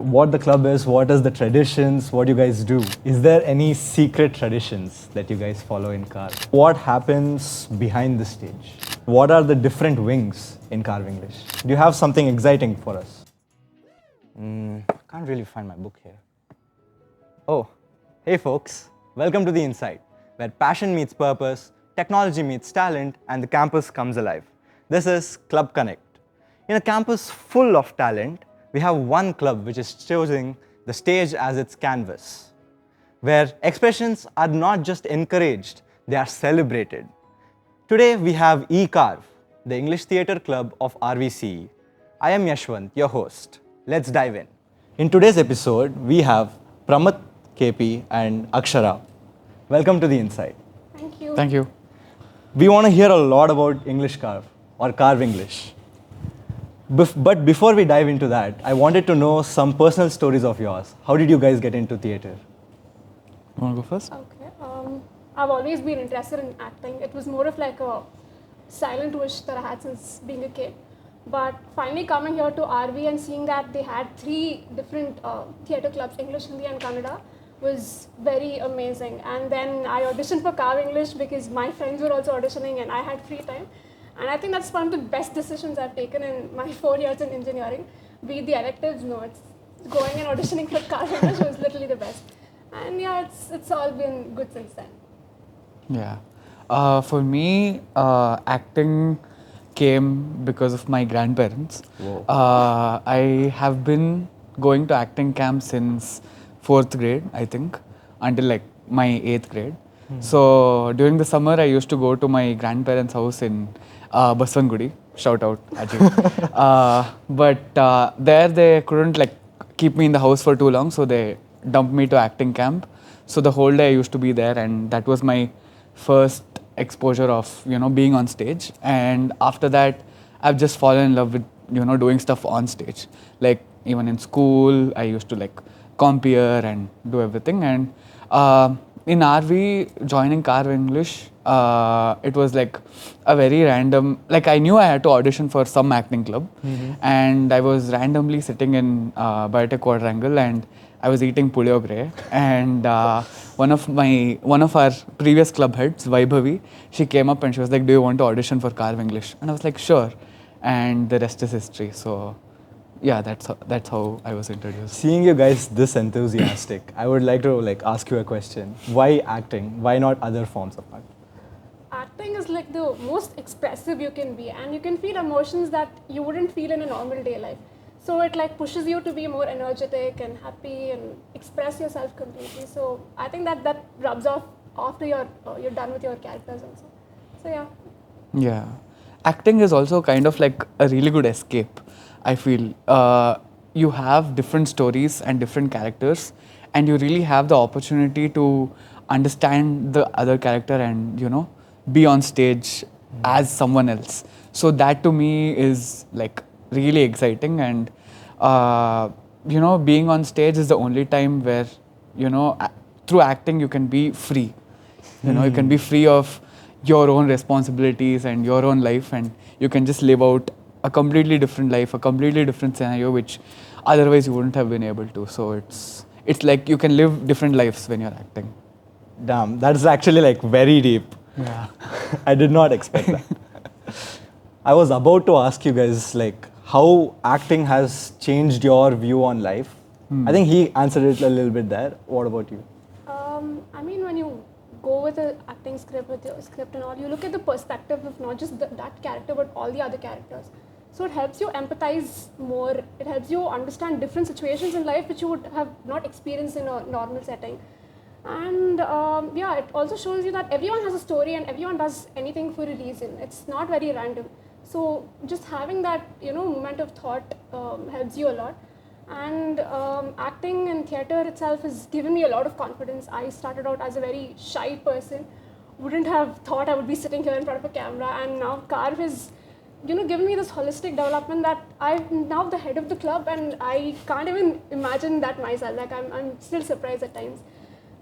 what the club is, what is the traditions, what you guys do. Is there any secret traditions that you guys follow in Carv? What happens behind the stage? What are the different wings in Carv English? Do you have something exciting for us? Can't really find my book here. Oh, hey folks, welcome to The Inside, where passion meets purpose, technology meets talent, and the campus comes alive. This is Club Connect. In a campus full of talent, we have one club which is choosing the stage as its canvas, where expressions are not just encouraged, they are celebrated. Today we have Ecarv, the English Theatre Club of RVCE. I am Yashwanth, your host. Let's dive in. In today's episode, we have Pramath, KP, and Akshara. Welcome to The Inside. Thank you. Thank you. We want to hear a lot about English Carv or Carv English. But before we dive into that, I wanted to know some personal stories of yours. How did you guys get into theatre? You want to go first? Okay. I've always been interested in acting. It was more of like a silent wish that I had since being a kid. But finally coming here to RV and seeing that they had 3 different theatre clubs, English, Hindi and Kannada, was very amazing. And then I auditioned for Carv English because my friends were also auditioning and I had free time. And I think that's one of the best decisions I've taken in my 4 years in engineering. Be it the electives, no, it's going and auditioning for Carv English was literally the best. And yeah, it's all been good since then. Yeah. For me, acting came because of my grandparents. Whoa. I have been going to acting camp since 4th grade, I think, until like my 8th grade. So during the summer, I used to go to my grandparents' house in Baswangudi. Shout out, Ajit. But there they couldn't like keep me in the house for too long, so they dumped me to acting camp. So the whole day I used to be there, and that was my first exposure of being on stage. And after that, I've just fallen in love with doing stuff on stage. Like even in school, I used to like compere and do everything. And in RV, joining Carv English, it was like a very random, like I knew I had to audition for some acting club, and I was randomly sitting in Biotech Quadrangle and I was eating puliogre, and one of our previous club heads, Vaibhavi, she came up and she was like, "Do you want to audition for Carv English?" And I was like, "Sure," and the rest is history. So yeah, that's how I was introduced. Seeing you guys this enthusiastic, I would like to ask you a question. Why acting? Why not other forms of art? Acting is like the most expressive you can be, and you can feel emotions that you wouldn't feel in a normal day life. So it like pushes you to be more energetic and happy and express yourself completely. So I think that rubs off after you're done with your characters also. So yeah. Yeah. Acting is also kind of like a really good escape, I feel. You have different stories and different characters, and you really have the opportunity to understand the other character and, be on stage as someone else. So that to me is like really exciting. And, being on stage is the only time where, through acting you can be free. You can be free of your own responsibilities and your own life, and you can just live out a completely different life, a completely different scenario, which otherwise you wouldn't have been able to. So it's like you can live different lives when you're acting. Damn, that's actually like very deep. Yeah. I did not expect that. I was about to ask you guys like how acting has changed your view on life. I think he answered it a little bit there. What about you? I mean, when you go with an acting script, with your script and all, you look at the perspective of not just that character, but all the other characters. So it helps you empathize more. It helps you understand different situations in life which you would have not experienced in a normal setting. And yeah, it also shows you that everyone has a story and everyone does anything for a reason. It's not very random. So just having that, moment of thought helps you a lot. And acting and theatre itself has given me a lot of confidence. I started out as a very shy person, wouldn't have thought I would be sitting here in front of a camera, and now Carv has, given me this holistic development that I'm now the head of the club, and I can't even imagine that myself. Like I'm still surprised at times.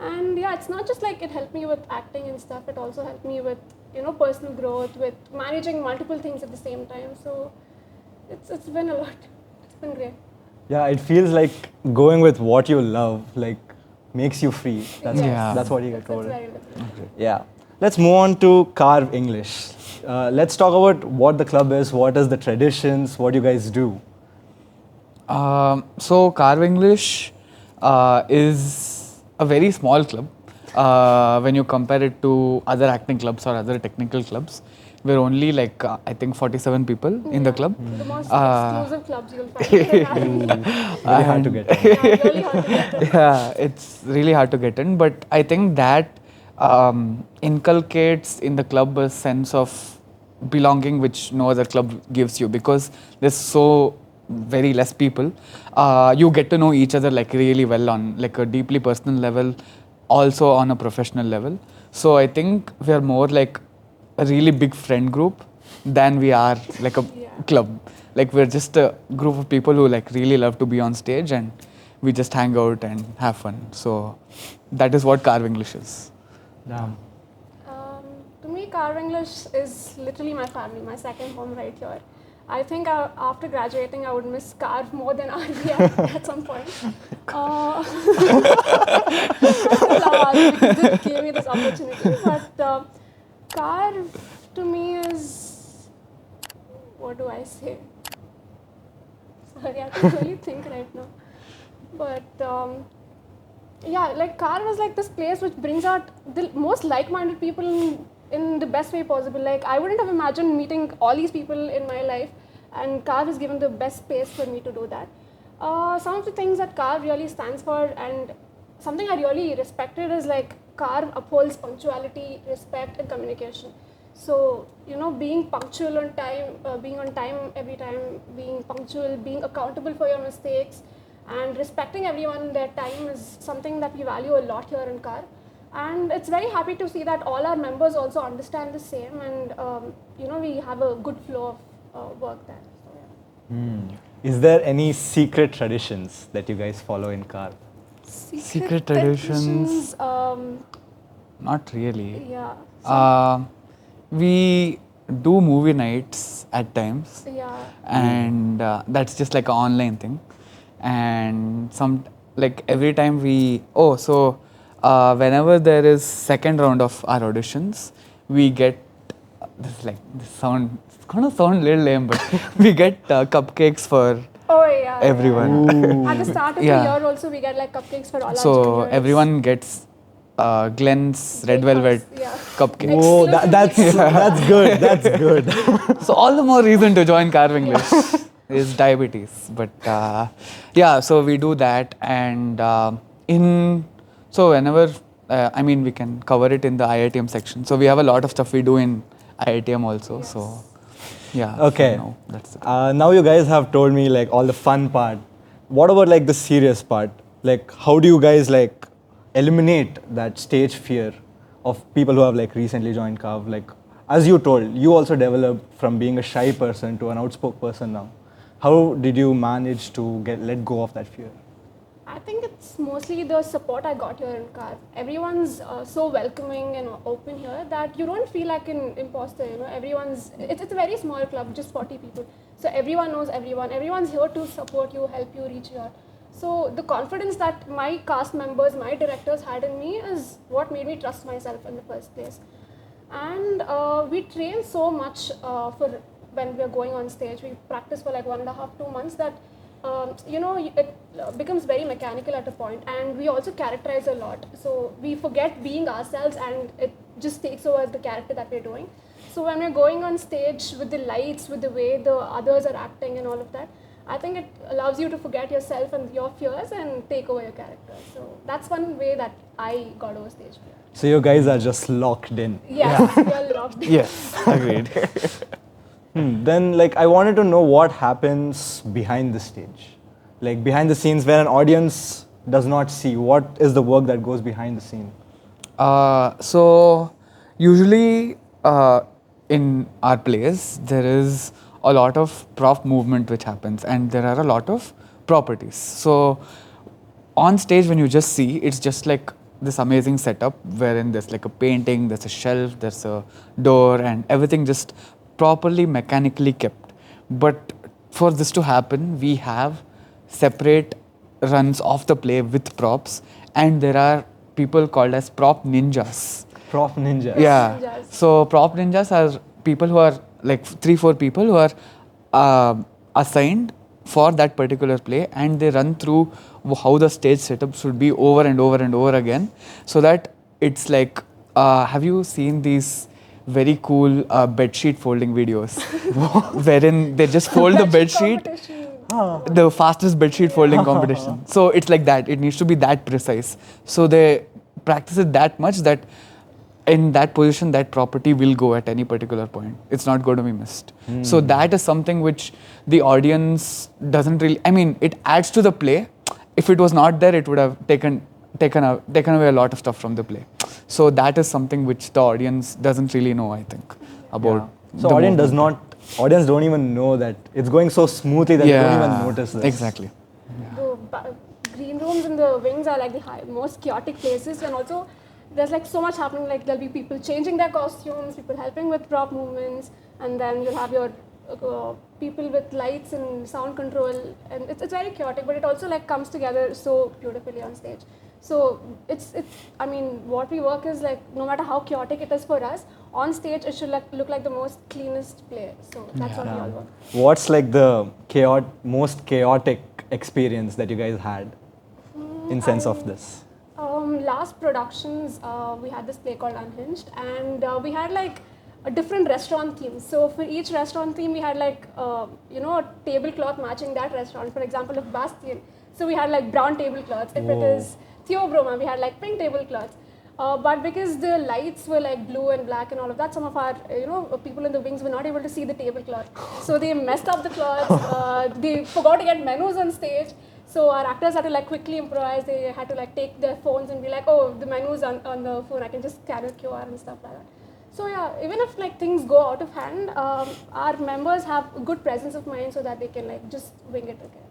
And yeah, it's not just like it helped me with acting and stuff, it also helped me with, personal growth, with managing multiple things at the same time. So it's been a lot. It's been great. Yeah, it feels like going with what you love, like makes you free. That's, Yeah. that's what you get That's told. very different. Yeah. Let's move on to Carv English. Let's talk about what the club is, what is the traditions, what you guys do. So Carv English is a very small club when you compare it to other acting clubs or other technical clubs. We're only like I think 47 people in the club. The most Uh, exclusive clubs you'll find in Ireland. Really hard to get in. Yeah, really hard to get in. Yeah, it's really hard to get in, but I think that inculcates in the club a sense of belonging which no other club gives you, because there's so very less people. You get to know each other like really well on like a deeply personal level, also on a professional level. So I think we are more like a really big friend group than we are like a Yeah. club. Like we're just a group of people who like really love to be on stage, and we just hang out and have fun. So that is what Carv English is. Damn. To me, Carv English is literally my family, my second home right here. I think after graduating, I would miss Carv more than RVCE at some point. I love RVCE because it gave me this opportunity. But Carv to me is, what do I say? Sorry, I have to really think right now. But yeah, like Carv is like this place which brings out the most like-minded people in the best way possible. Like I wouldn't have imagined meeting all these people in my life, and Carv has given the best space for me to do that. Some of the things that Carv really stands for, and something I really respected, is like Carv upholds punctuality, respect, and communication. So, being punctual on time, being on time every time, being punctual, being accountable for your mistakes, and respecting everyone in their time is something that we value a lot here in Carv. And it's very happy to see that all our members also understand the same, and we have a good flow of work there. So, yeah. Is there any secret traditions that you guys follow in Carv? Secret traditions? Not really. Yeah. We do movie nights at times, Yeah. and that's just like an online thing. And like every time whenever there is second round of our auditions, we get this sound. It's gonna sound a little lame, but we get cupcakes for Oh yeah. everyone. At the start of Yeah. the year also we get like cupcakes for all our So juniors. everyone gets Glenn's red velvet Yeah. cupcakes. Oh, Exclusive. that's good. That's good. So all the more reason to join Carv English is diabetes. But yeah, so we do that, and so whenever we can cover it in the IITM section. So we have a lot of stuff we do in IITM also. Yes. So yeah. Okay. No, that's it. Now you guys have told me like all the fun part. What about like the serious part? Like how do you guys like eliminate that stage fear of people who have like recently joined Carv? Like as you told, you also developed from being a shy person to an outspoken person now. How did you manage to let go of that fear? I think it's mostly the support I got here in Carv. Everyone's so welcoming and open here that you don't feel like an imposter. It's a very small club, just 40 people. So everyone knows everyone. Everyone's here to support you, help you reach here. So the confidence that my cast members, my directors had in me is what made me trust myself in the first place. And we train so much for when we're going on stage. We practice for like 1.5, 2 months that it becomes very mechanical at a point, and we also characterize a lot. So we forget being ourselves, and it just takes over as the character that we're doing. So when we're going on stage with the lights, with the way the others are acting and all of that, I think it allows you to forget yourself and your fears and take over your character. So that's one way that I got over stage fear. So you guys are just locked in. Yes, we are locked in. Yes, agreed. Then like I wanted to know what happens behind the stage. Like behind the scenes where an audience does not see. What is the work that goes behind the scene? So usually in our plays there is a lot of prop movement which happens, and there are a lot of properties. So on stage when you just see, it's just like this amazing setup wherein there's like a painting, there's a shelf, there's a door, and everything just properly mechanically kept. But for this to happen, we have separate runs of the play with props, and there are people called as prop ninjas. Prop ninja. Yeah. ninjas. So prop ninjas are people who are like 3-4 people who are assigned for that particular play, and they run through how the stage setup should be over and over and over again, so that it's like, have you seen these very cool bedsheet folding videos wherein they just fold the bedsheet, Competition. the fastest bedsheet folding competition. So it's like that. It needs to be that precise. So they practice it that much that in that position, that property will go at any particular point. It's not going to be missed. So that is something which the audience doesn't really. I mean, it adds to the play. If it was not there, it would have taken away a lot of stuff from the play. So that is something which the audience doesn't really know, I think, about. So the audience audience don't even know that it's going so smoothly that they don't even notice this. Exactly. The green rooms and the wings are like the most chaotic places, and also there's like so much happening. Like there'll be people changing their costumes, people helping with prop movements, and then you'll have your people with lights and sound control, and it's very chaotic, but it also like comes together so beautifully on stage. So it's I mean, what we work is like, no matter how chaotic it is for us, on stage it should like look like the most cleanest play. So that's what we all work. What's like the most chaotic experience that you guys had in sense of this? Last productions, we had this play called Unhinged, and we had like a different restaurant theme. So for each restaurant theme, we had like a tablecloth matching that restaurant. For example, if Bastien, so we had like brown tablecloths. If it is Theobroma, we had like pink tablecloths. But because the lights were like blue and black and all of that, some of our people in the wings were not able to see the tablecloth. So they messed up the cloths. They forgot to get menus on stage. So our actors had to like quickly improvise. They had to like take their phones and be like, oh, the menu's on the phone. I can just scan a QR and stuff like that. So yeah, even if like things go out of hand, our members have a good presence of mind so that they can like just wing it again.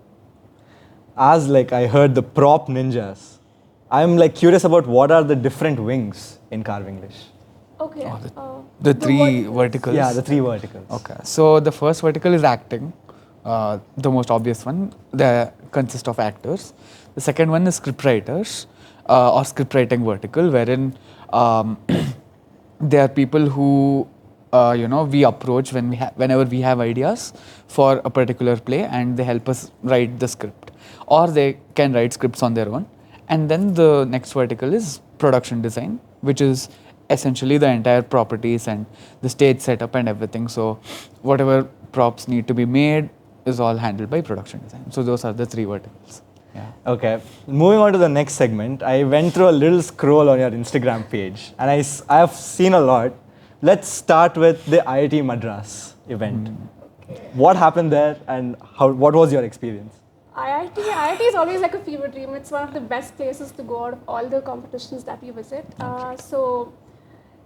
As like I heard the prop ninjas, I'm like curious about what are the different wings in Carv English. Okay. The three verticals. Yeah, the three verticals. Okay. So the first vertical is acting, the most obvious one. They consist of actors. The second one is script writers or script writing vertical, wherein there are people who we approach whenever we have ideas for a particular play, and they help us write the script, or they can write scripts on their own. And then the next vertical is production design, which is essentially the entire properties and the stage setup and everything. So whatever props need to be made is all handled by production design. So those are the three verticals. Yeah. Okay. Moving on to the next segment, I went through a little scroll on your Instagram page, and I have seen a lot. Let's start with the IIT Madras event. Okay. What happened there, and what was your experience? IIT is always like a fever dream. It's one of the best places to go out of all the competitions that we visit. So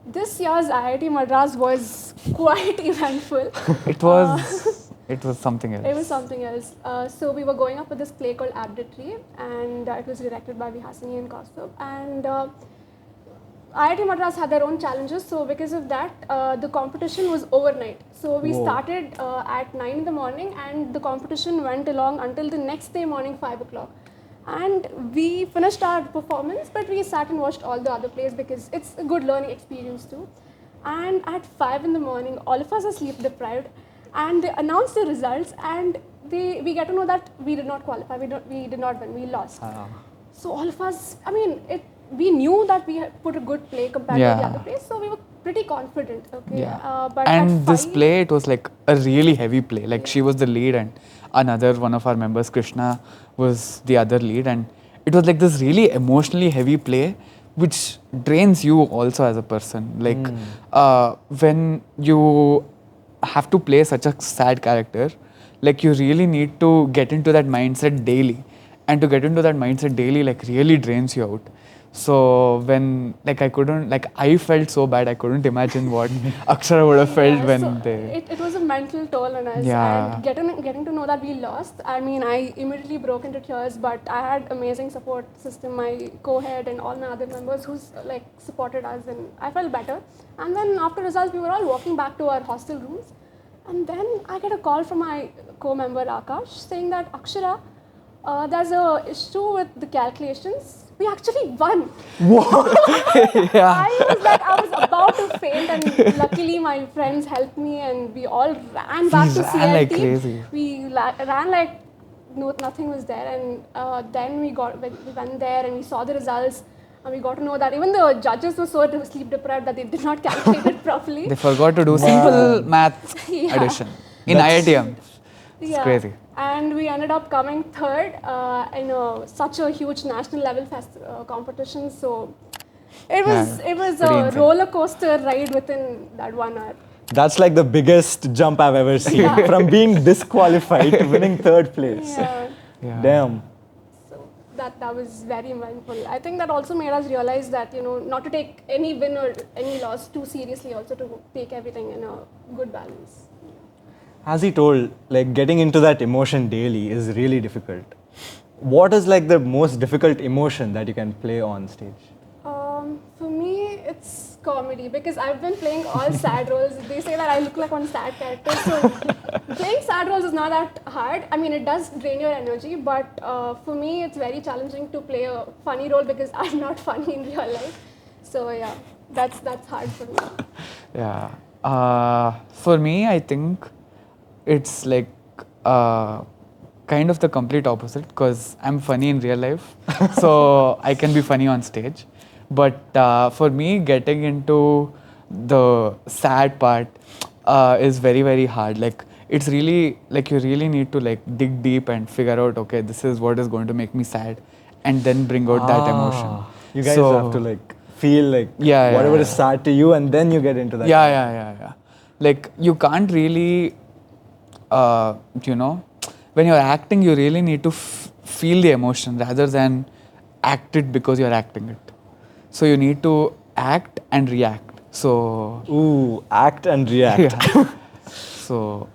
this year's IIT Madras was quite eventful. It was something else. It was something else. So we were going up with this play called Abditry, and it was directed by Vihasini and Kaustubh. And IIT Madras had their own challenges, so because of that, the competition was overnight. So we started at 9 in the morning, and the competition went along until the next day morning, 5 o'clock. And we finished our performance, but we sat and watched all the other plays because it's a good learning experience too. And at 5 in the morning, all of us are sleep deprived, and they announced the results, and we get to know that we did not qualify, we did not win, we lost. So all of us, we knew that we had put a good play compared to the other plays, so we were pretty confident. Okay. Yeah. But and this play, it was like a really heavy play. Like she was the lead, and another one of our members, Krishna, was the other lead, and it was like this really emotionally heavy play, which drains you also as a person. Like when you have to play such a sad character, like you really need to get into that mindset daily, and to get into that mindset daily like really drains you out. So when I felt so bad, I couldn't imagine what Akshara would have felt when they. It was a mental toll on us, and getting to know that we lost. I immediately broke into tears, but I had amazing support system, my co-head and all my other members who like supported us, and I felt better. And then after results, we were all walking back to our hostel rooms, and then I get a call from my co-member Akash saying that Akshara, There's a issue with the calculations. We actually won. Yeah. I was about to faint, and luckily my friends helped me, and we all ran back to ran CLT. like crazy. We ran like nothing was there, and then we went there and we saw the results, and we got to know that even the judges were so sleep deprived that they did not calculate it properly. They forgot to do simple math Yeah. addition in IITM. It's crazy. And we ended up coming third in such a huge national level competition. So it was pretty a insane. roller coaster ride within that 1 hour. That's like the biggest jump I've ever seen. From being disqualified to winning third place. Yeah. Damn. So that was very mindful. I think that also made us realize that not to take any win or any loss too seriously. Also to take everything in a good balance. As he told, like getting into that emotion daily is really difficult. What is like the most difficult emotion that you can play on stage? For me, it's comedy because I've been playing all sad roles. They say that I look like one sad character. So playing sad roles is not that hard. I mean, it does drain your energy, but for me, it's very challenging to play a funny role because I'm not funny in real life. So yeah, that's hard for me. Yeah. For me, I think it's like kind of the complete opposite because I'm funny in real life, so I can be funny on stage. But for me, getting into the sad part is very, very hard. Like it's really like you really need to like dig deep and figure out, okay, this is what is going to make me sad, and then bring out that emotion. You guys So- have to like feel like Yeah, whatever yeah, is sad to you, and then you get into that. Yeah. Like you can't really, when you're acting, you really need to feel the emotion rather than act it because you're acting it. So you need to act and react. So Ooh, act and react. So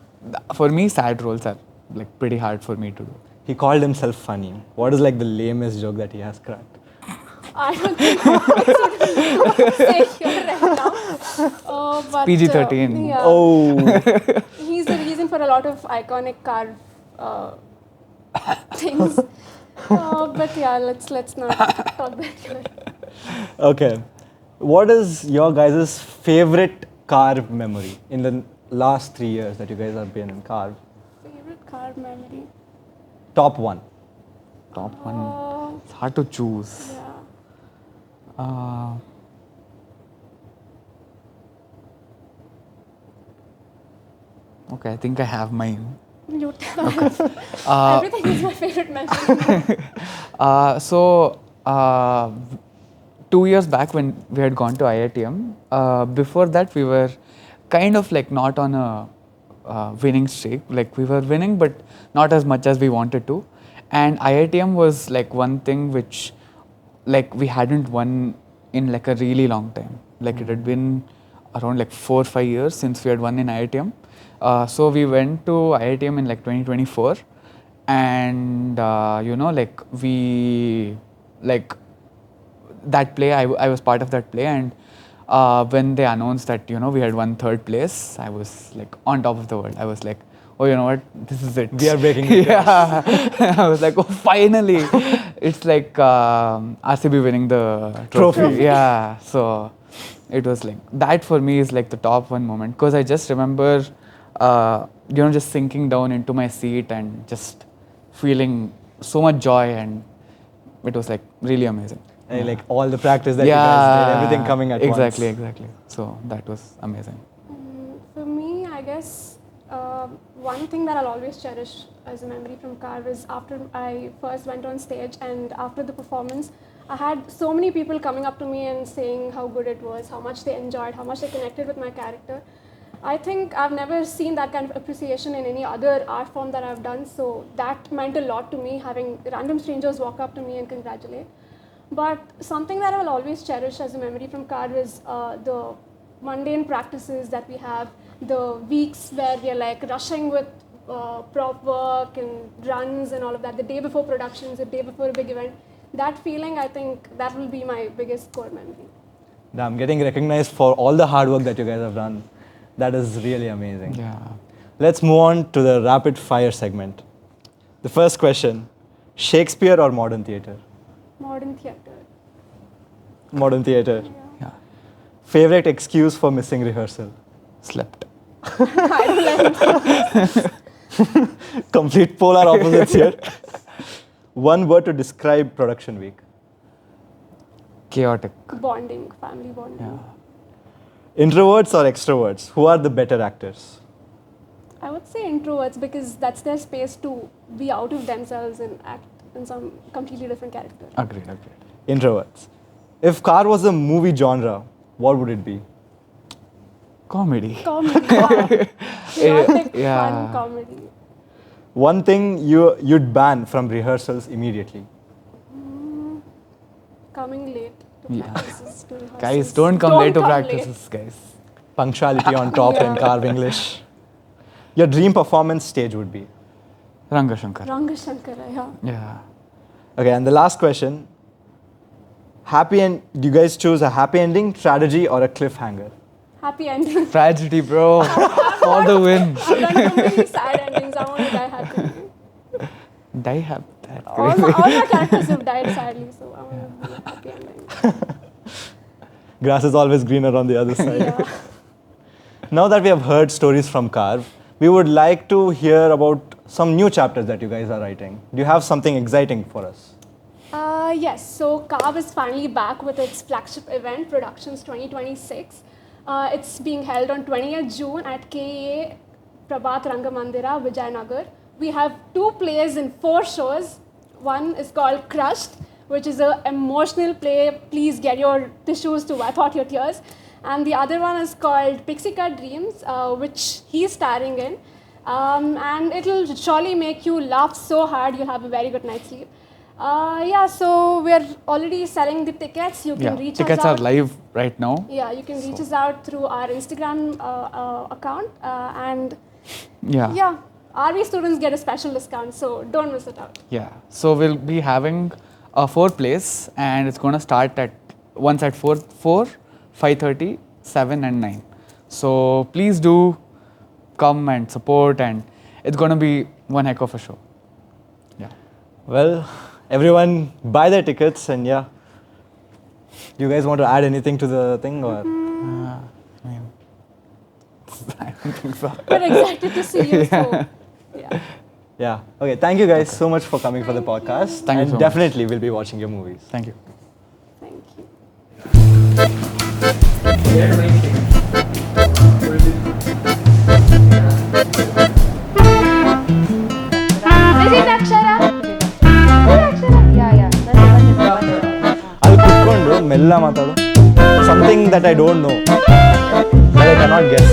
for me, sad roles are like pretty hard for me to do. He called himself funny. What is like the lamest joke that he has cracked? I don't think I should say here right now. But, PG-13. Yeah. Oh, He's the reason for a lot of iconic Carv things. But yeah, let's not talk that here. okay. What is your guys' favorite Carv memory in the last 3 years that you guys have been in Carv? Favorite Carv memory? Top one. Top one. It's hard to choose. Yeah. Okay, I think I have mine. You tell us. Everything is my favorite memory. So 2 years back when we had gone to IITM, before that we were kind of like not on a winning streak. Like we were winning, but not as much as we wanted to. And IITM was like one thing which like we hadn't won in like a really long time. Like it had been around like 4 or 5 years since we had won in IITM. So we went to IITM in like 2024, and like we like that play. I was part of that play, and when they announced that we had won third place, I was like on top of the world. I was like, oh, you know what, this is it. We are breaking it. Yeah. I was like, oh, finally. It's like RCB winning the trophy. Yeah. So it was like, that for me is like the top one moment. Because I just remember, just sinking down into my seat and just feeling so much joy. And it was like really amazing. And like all the practice that you guys did, everything coming at once. Exactly. So that was amazing. For me, I guess one thing that I'll always cherish as a memory from Carv is after I first went on stage and after the performance, I had so many people coming up to me and saying how good it was, how much they enjoyed, how much they connected with my character. I think I've never seen that kind of appreciation in any other art form that I've done, so that meant a lot to me, having random strangers walk up to me and congratulate. But something that I will always cherish as a memory from Carv is the mundane practices that we have, the weeks where we are like rushing with prop work and runs and all of that, the day before productions, the day before a big event. That feeling, I think that will be my biggest core memory. I'm getting recognized for all the hard work that you guys have done. That is really amazing. Yeah. Let's move on to the rapid fire segment. The first question, Shakespeare or modern theatre? Modern theatre. Modern theatre. Yeah. Favorite excuse for missing rehearsal? Slept. Complete polar opposites here. One word to describe production week. Chaotic. Bonding, family bonding. Yeah. Introverts or extroverts? Who are the better actors? I would say introverts because that's their space to be out of themselves and act in some completely different character. Agreed. Introverts. If car was a movie genre, what would it be? Comedy. Comedy, yeah. Chaotic, Yeah. fun comedy. One thing you'd ban from rehearsals immediately. Coming late to Yeah. practices, to rehearsals. Guys, don't come late to come practices, guys. Punctuality on top in Carv English. Your dream performance stage would be? Rangashankar. Rangashankara, yeah. Yeah. Okay, and the last question. Do you guys choose a happy ending, tragedy, or a cliffhanger? Happy ending. Tragedy, bro. For the win. I've done completely sad endings. I want to die happy. Die happy. All my characters have died sadly, so I want to be a happy ending. Grass is always greener on the other side. Yeah. Now that we have heard stories from Carv, we would like to hear about some new chapters that you guys are writing. Do you have something exciting for us? Yes, so Carv is finally back with its flagship event, Productions 2026. It's being held on 20th June at KEA Prabhat Rangamandira, Vijayanagar. We have 2 plays in 4 shows. One is called Crushed, which is an emotional play. Please get your tissues to wipe out your tears. And the other one is called Pixie Cut Dreams, which he's starring in. And it'll surely make you laugh so hard you'll have a very good night's sleep. So we're already selling the tickets. You can reach us out. Tickets are live right now. Yeah, you can reach us out through our Instagram account. RV students get a special discount, so don't miss it out. Yeah. So we'll be having 4 plays, and it's going to start at 4, 5:30, 7 and 9. So please do come and support, and it's going to be one heck of a show. Yeah. Well, everyone buy their tickets and yeah. Do you guys want to add anything to the thing or? I don't think so. We're excited to see you, so yeah. Yeah. Okay. Thank you guys so much for coming for the podcast. Thank you and so much. definitely we'll be watching your movies. Thank you. Thank you. This is Akshara. Yeah. I'll ಕುತ್ಕೊಂಡು ಮೆಲ್ಲ ಮಾತಾಡು. Something that I don't know, that I cannot guess.